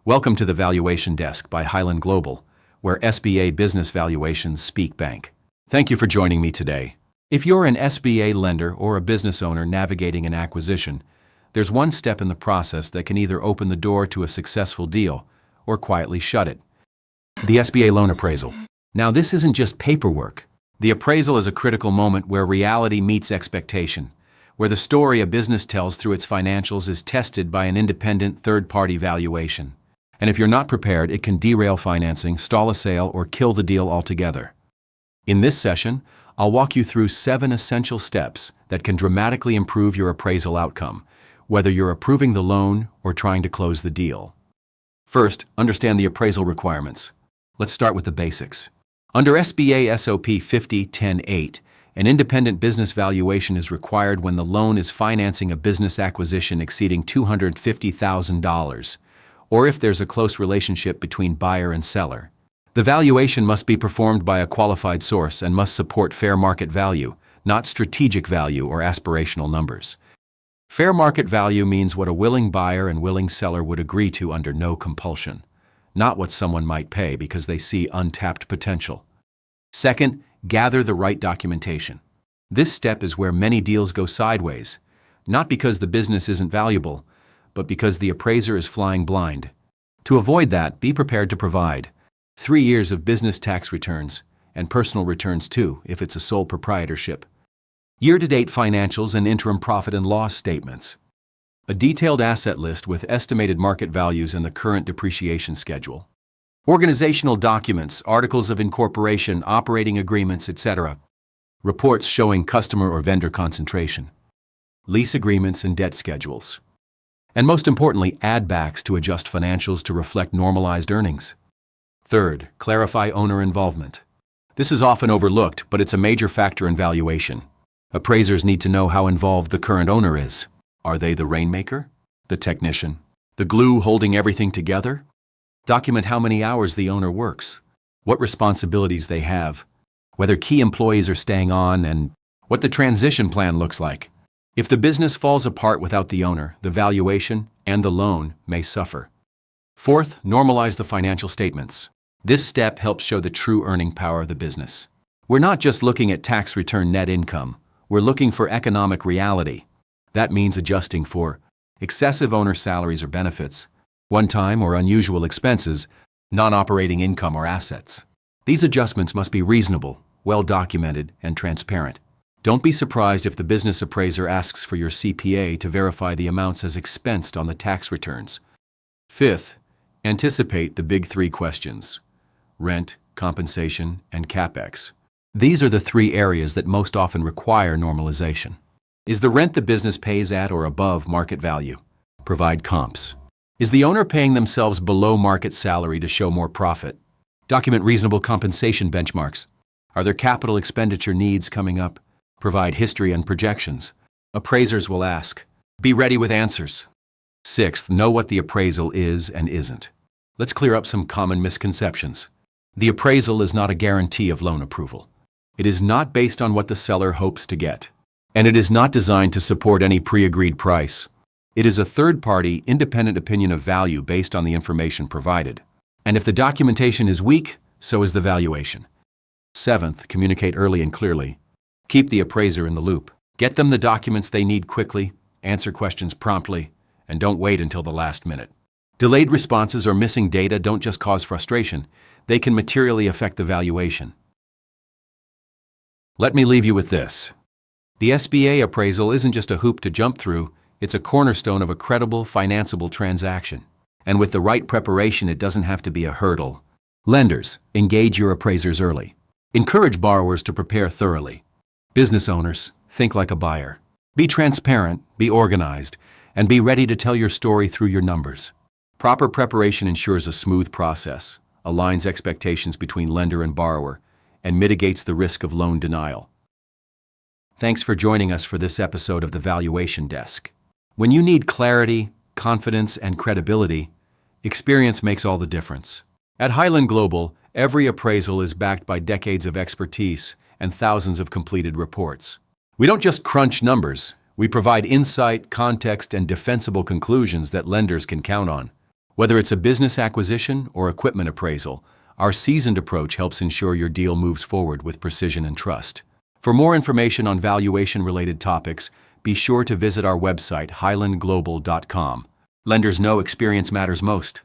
Welcome to the Valuation Desk by Highland Global, where SBA business valuations speak bank. Thank you for joining me today. If you're an SBA lender or a business owner navigating an acquisition, there's one step in the process that can either open the door to a successful deal or quietly shut it. The SBA loan appraisal. Now, this isn't just paperwork. The appraisal is a critical moment where reality meets expectation, where the story a business tells through its financials is tested by an independent third-party valuation. And if you're not prepared, it can derail financing, stall a sale, or kill the deal altogether. In this session, I'll walk you through 7 essential steps that can dramatically improve your appraisal outcome, whether you're approving the loan or trying to close the deal. First, understand the appraisal requirements. Let's start with the basics. Under SBA SOP 50-10-8, an independent business valuation is required when the loan is financing a business acquisition exceeding $250,000, or if there's a close relationship between buyer and seller. The valuation must be performed by a qualified source and must support fair market value, not strategic value or aspirational numbers. Fair market value means what a willing buyer and willing seller would agree to under no compulsion, not what someone might pay because they see untapped potential. Second, gather the right documentation. This step is where many deals go sideways, not because the business isn't valuable, but because the appraiser is flying blind. To avoid that, be prepared to provide 3 years of business tax returns, and personal returns too, if it's a sole proprietorship. Year-to-date financials and interim profit and loss statements. A detailed asset list with estimated market values and the current depreciation schedule. Organizational documents, articles of incorporation, operating agreements, etc. Reports showing customer or vendor concentration. Lease agreements and debt schedules. And most importantly, add-backs to adjust financials to reflect normalized earnings. Third, clarify owner involvement. This is often overlooked, but it's a major factor in valuation. Appraisers need to know how involved the current owner is. Are they the rainmaker? The technician? The glue holding everything together? Document how many hours the owner works, what responsibilities they have, whether key employees are staying on, and what the transition plan looks like. If the business falls apart without the owner, the valuation and the loan may suffer. Fourth, normalize the financial statements. This step helps show the true earning power of the business. We're not just looking at tax return net income, we're looking for economic reality. That means adjusting for excessive owner salaries or benefits, one-time or unusual expenses, non-operating income or assets. These adjustments must be reasonable, well-documented, and transparent. Don't be surprised if the business appraiser asks for your CPA to verify the amounts as expensed on the tax returns. Fifth, anticipate the big 3 questions: rent, compensation, and CapEx. These are the 3 areas that most often require normalization. Is the rent the business pays at or above market value? Provide comps. Is the owner paying themselves below market salary to show more profit? Document reasonable compensation benchmarks. Are there capital expenditure needs coming up? Provide history and projections. Appraisers will ask. Be ready with answers. Sixth, know what the appraisal is and isn't. Let's clear up some common misconceptions. The appraisal is not a guarantee of loan approval. It is not based on what the seller hopes to get. And it is not designed to support any pre-agreed price. It is a third-party, independent opinion of value based on the information provided. And if the documentation is weak, so is the valuation. Seventh, communicate early and clearly. Keep the appraiser in the loop. Get them the documents they need quickly, answer questions promptly, and don't wait until the last minute. Delayed responses or missing data don't just cause frustration, they can materially affect the valuation. Let me leave you with this. The SBA appraisal isn't just a hoop to jump through, it's a cornerstone of a credible, financeable transaction. And with the right preparation, it doesn't have to be a hurdle. Lenders, engage your appraisers early. Encourage borrowers to prepare thoroughly. Business owners, think like a buyer. Be transparent, be organized, and be ready to tell your story through your numbers. Proper preparation ensures a smooth process, aligns expectations between lender and borrower, and mitigates the risk of loan denial. Thanks for joining us for this episode of the Valuation Desk. When you need clarity, confidence, and credibility, experience makes all the difference. At Highland Global, every appraisal is backed by decades of expertise and thousands of completed reports. We don't just crunch numbers, we provide insight, context, and defensible conclusions that lenders can count on. Whether it's a business acquisition or equipment appraisal, our seasoned approach helps ensure your deal moves forward with precision and trust. For more information on valuation-related topics, be sure to visit our website highlandglobal.com. Lenders know experience matters most.